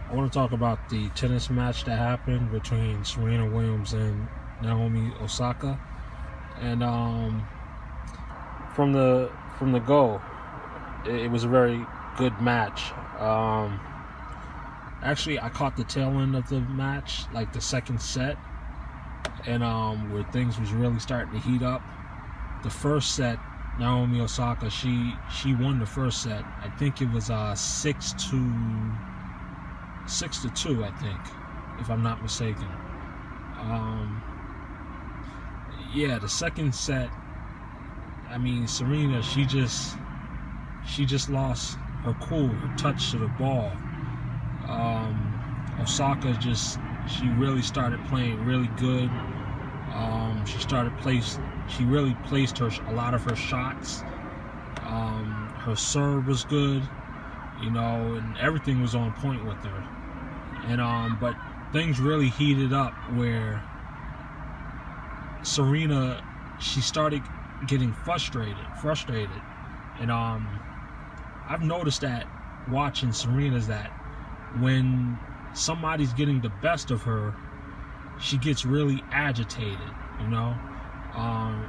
I want to talk about the tennis match that happened between Serena Williams and Naomi Osaka, and from the go, it was a very good match. Actually, I caught the tail end of the match, like the second set, and where things was really starting to heat up. The first set, Naomi Osaka, she won the first set. I think it was 6-2, I think, if I'm not mistaken. Um, yeah, the second set, I mean, Serena, she just lost her cool, her touch to the ball. Osaka she really started playing really good. She really placed a lot of her shots. Her serve was good, and everything was on point with her. And but things really heated up where Serena, she started getting frustrated, and I've noticed that watching Serena's that when somebody's getting the best of her, she gets really agitated. Um,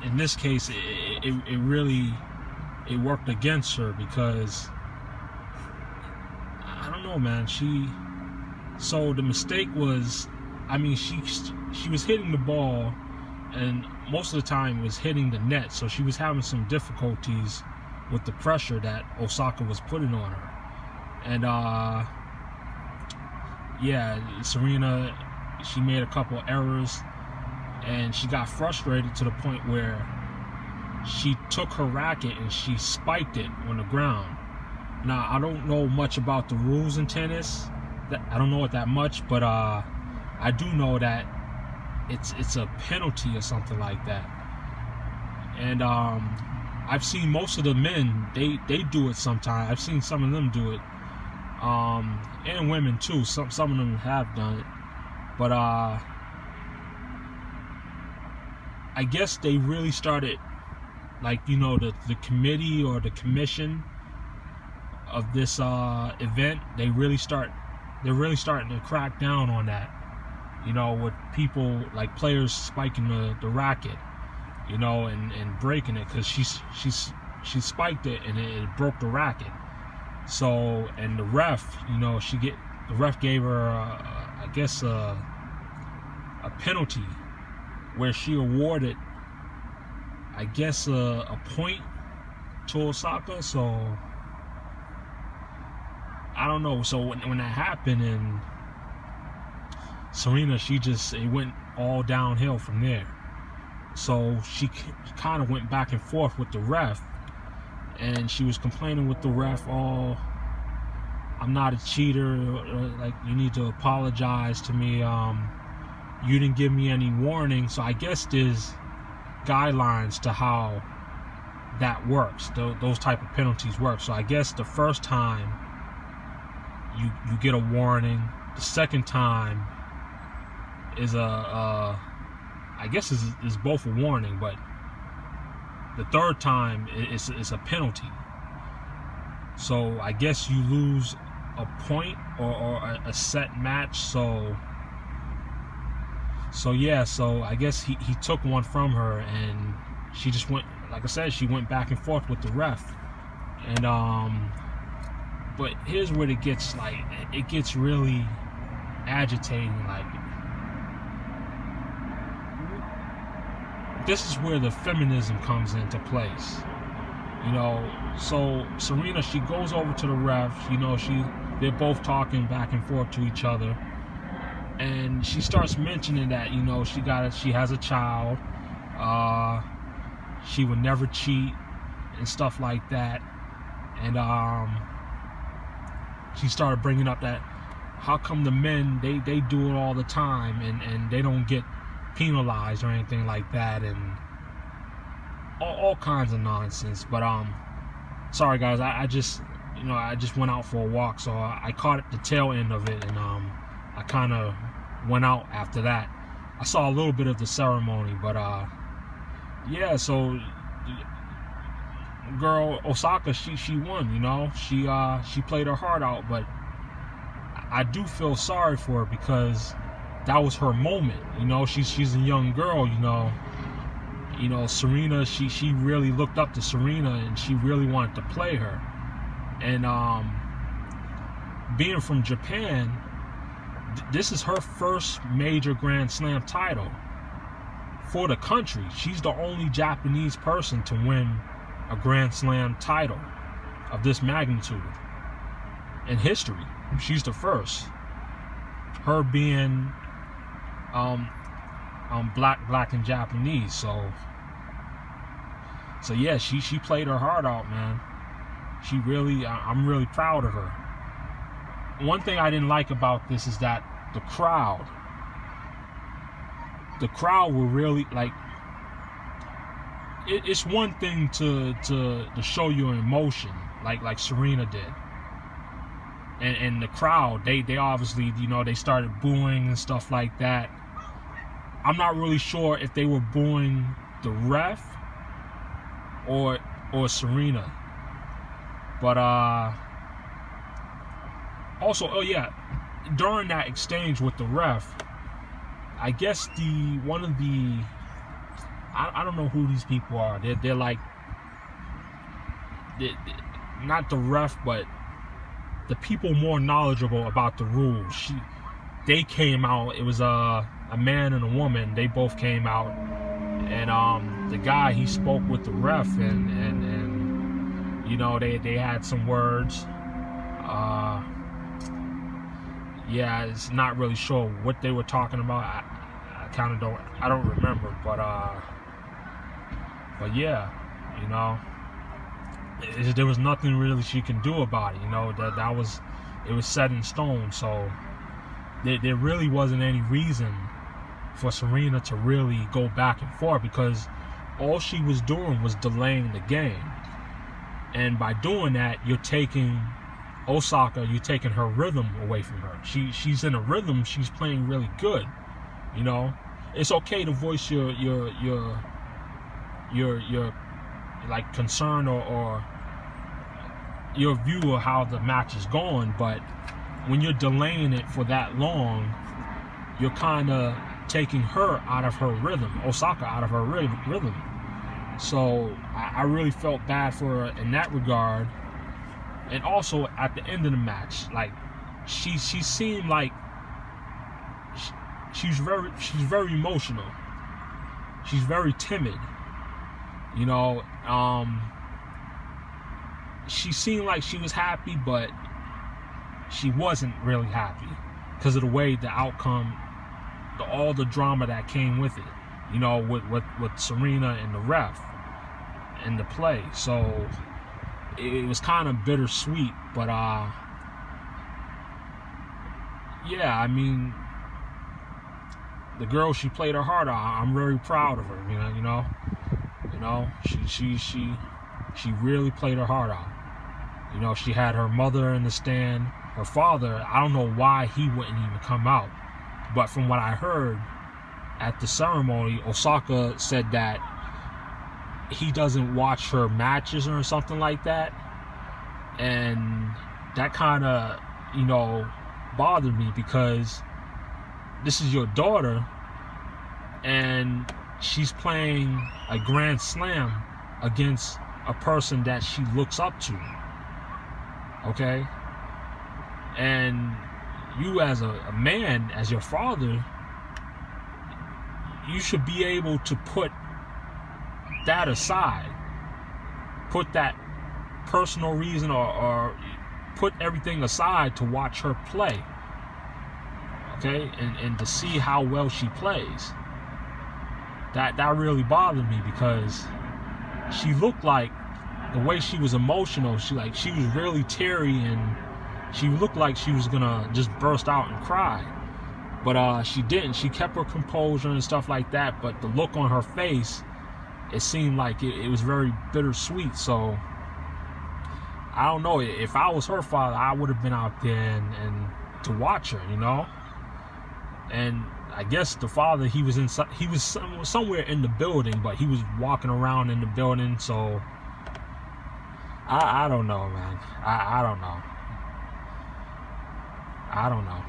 in this case, it really worked against her because I don't know, man. So the mistake was, I mean, she was hitting the ball, and most of the time was hitting the net, so she was having some difficulties with the pressure that Osaka was putting on her. And yeah, Serena, she made a couple errors, and she got frustrated to the point where she took her racket and she spiked it on the ground. Now, I don't know much about the rules in tennis. I don't know it that much, but I do know that it's a penalty or something like that. And I've seen most of the men, they do it sometimes. I've seen some of them do it, and women too. Some of them have done it, but I guess they really started, like, the committee or the commission of this event. They're really starting to crack down on that. With people like players spiking the racket, and breaking it, because she spiked it and it broke the racket. So, and the ref, the ref gave her I guess a penalty where she awarded, I guess, a point to Osaka. So I don't know. So when that happened, and Serena, it went all downhill from there. So she kind of went back and forth with the ref, and she was complaining with the ref, "Oh, I'm not a cheater. Like, you need to apologize to me. You didn't give me any warning." So I guess there's guidelines to how that works. Those type of penalties work. So I guess the first time you get a warning. The second time is I guess is both a warning, but the third time is a penalty. So I guess you lose a point or a set match. So yeah, so I guess he took one from her, and she just went, like I said, she went back and forth with the ref. And but here's where it gets really agitating. Like, this is where the feminism comes into place. So Serena, she goes over to the ref. They're both talking back and forth to each other, and she starts mentioning that she has a child. She would never cheat and stuff like that. And she started bringing up that how come the men they do it all the time, and they don't get penalized or anything like that, and all kinds of nonsense. But sorry guys, I just went out for a walk, so I caught the tail end of it, and I kind of went out after that. I saw a little bit of the ceremony, but yeah, so girl Osaka, she won. She played her heart out, but I do feel sorry for her because that was her moment. You know, she's a young girl. You know, Serena. She really looked up to Serena, and she really wanted to play her. And being from Japan, this is her first major Grand Slam title for the country. She's the only Japanese person to win a Grand Slam title of this magnitude in history. She's the first. Her being black and Japanese. So yeah, she played her heart out, man. She really, I'm really proud of her. One thing I didn't like about this is that the crowd were really like, it's one thing to show your emotion like Serena did, and the crowd, they obviously, you know, they started booing and stuff like that. I'm not really sure if they were booing the ref or Serena, but also, oh yeah, during that exchange with the ref, I guess I don't know who these people are. They're like, not the ref, but the people more knowledgeable about the rules. They came out. It was a man and a woman. They both came out, and the guy, he spoke with the ref, and you know, they had some words. Yeah, it's not really sure what they were talking about. I kind of don't remember, but yeah, you know, there was nothing really she can do about it. You know, it was set in stone. So there really wasn't any reason for Serena to really go back and forth, because all she was doing was delaying the game, and by doing that, you're taking her rhythm away from her. She's in a rhythm. She's playing really good. You know, it's okay to voice your like concern or your view of how the match is going, but when you're delaying it for that long, you're kind of taking her out of her rhythm, Osaka out of her rhythm. So I really felt bad for her in that regard. And also at the end of the match, like she seemed like she's very emotional. She's very timid. You know, she seemed like she was happy, but she wasn't really happy because of the way the outcome, all the drama that came with it. You know, with Serena and the ref and the play. So it was kind of bittersweet, but yeah, I mean, the girl, she played her heart out. I'm very proud of her. You know, she really played her heart out. You know, she had her mother in the stand. Her father, I don't know why he wouldn't even come out, but from what I heard at the ceremony, Osaka said that he doesn't watch her matches or something like that, and that kind of, you know, bothered me, because this is your daughter and she's playing a Grand Slam against a person that she looks up to, okay? And you as a man, as your father, you should be able to put that aside, put that personal reason or put everything aside to watch her play, okay, and to see how well she plays. That really bothered me, because she looked like, the way she was emotional, she was really teary, and she looked like she was gonna just burst out and cry, but she didn't. She kept her composure and stuff like that, but the look on her face, it seemed like it was very bittersweet. So I don't know, if I was her father, I would have been out there and to watch her, you know. And I guess the father, he was somewhere in the building, but he was walking around in the building. So I don't know, man. I don't know. I don't know.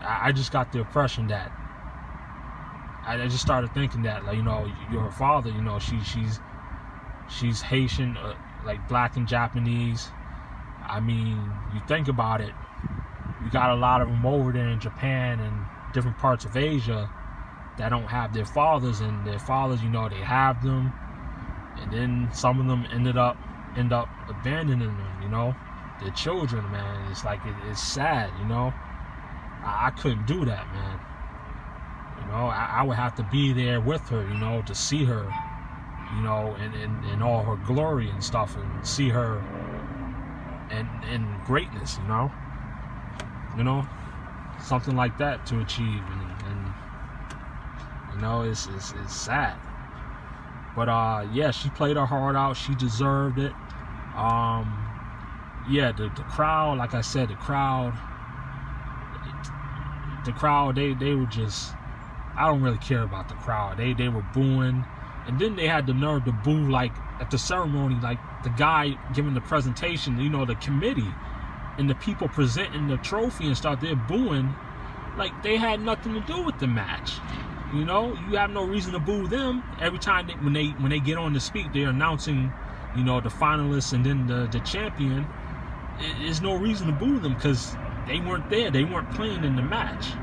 I just got the impression that I just started thinking that, like, you're her father. She's Haitian, like black and Japanese. I mean, you think about it. You got a lot of them over there in Japan and different parts of Asia that don't have their fathers, and their fathers, they have them, and then some of them end up abandoning them. Their children, man. It's like it's sad. I couldn't do that, man. I would have to be there with her, to see her, in all her glory and stuff, and see her in greatness, something like that to achieve, and it's sad. But yeah, she played her heart out. She deserved it. Yeah, the crowd, like I said, the crowd, they were just, I don't really care about the crowd. They were booing, and then they had the nerve to boo, like, at the ceremony, like the guy giving the presentation, the committee and the people presenting the trophy and stuff, they're booing like they had nothing to do with the match. You have no reason to boo them. Every time when they get on to speak, they're announcing, the finalists and then the champion. There's no reason to boo them because they weren't there. They weren't playing in the match.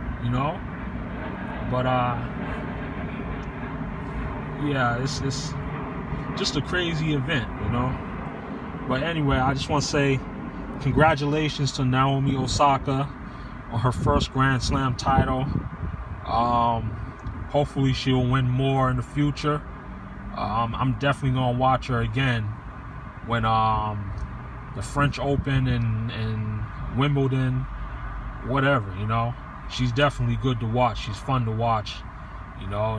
But yeah, it's just a crazy event. But anyway, I just want to say congratulations to Naomi Osaka on her first Grand Slam title. Hopefully she'll win more in the future. I'm definitely gonna watch her again when the French Open and Wimbledon, whatever. She's definitely good to watch. She's fun to watch.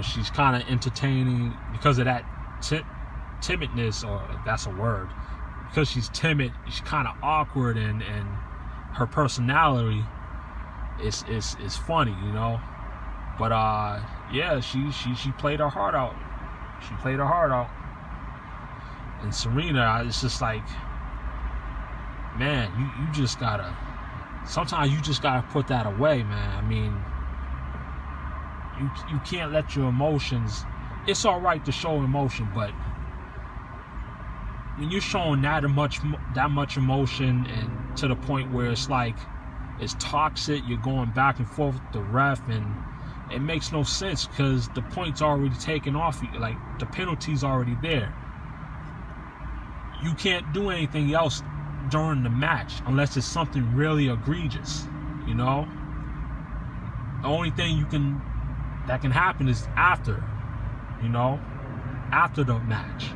She's kind of entertaining because of that timidness, or if that's a word. Because she's timid, she's kind of awkward, and her personality is funny, But yeah, she played her heart out. She played her heart out. And Serena, it's just like, man, you just gotta. Sometimes you just gotta put that away, man. I mean, you can't let your emotions. It's all right to show emotion, but when you're showing that much emotion, and to the point where it's like it's toxic, you're going back and forth with the ref, and it makes no sense because the point's already taken off you. Like, the penalty's already there. You can't do anything else during the match unless it's something really egregious. The only thing that can happen is after, after the match.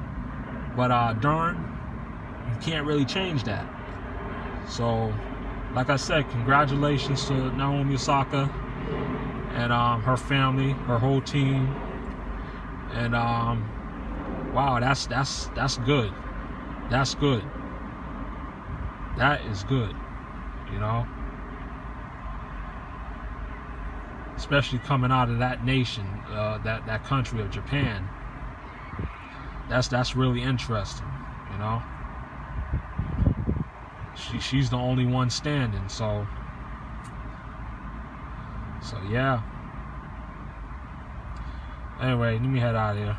But during, you can't really change that. So, like I said, congratulations to Naomi Osaka and her family, her whole team. And wow, that's good. That's good. That is good. Especially coming out of that nation, that country of Japan. That's really interesting. She's the only one standing, so yeah. Anyway, let me head out of here.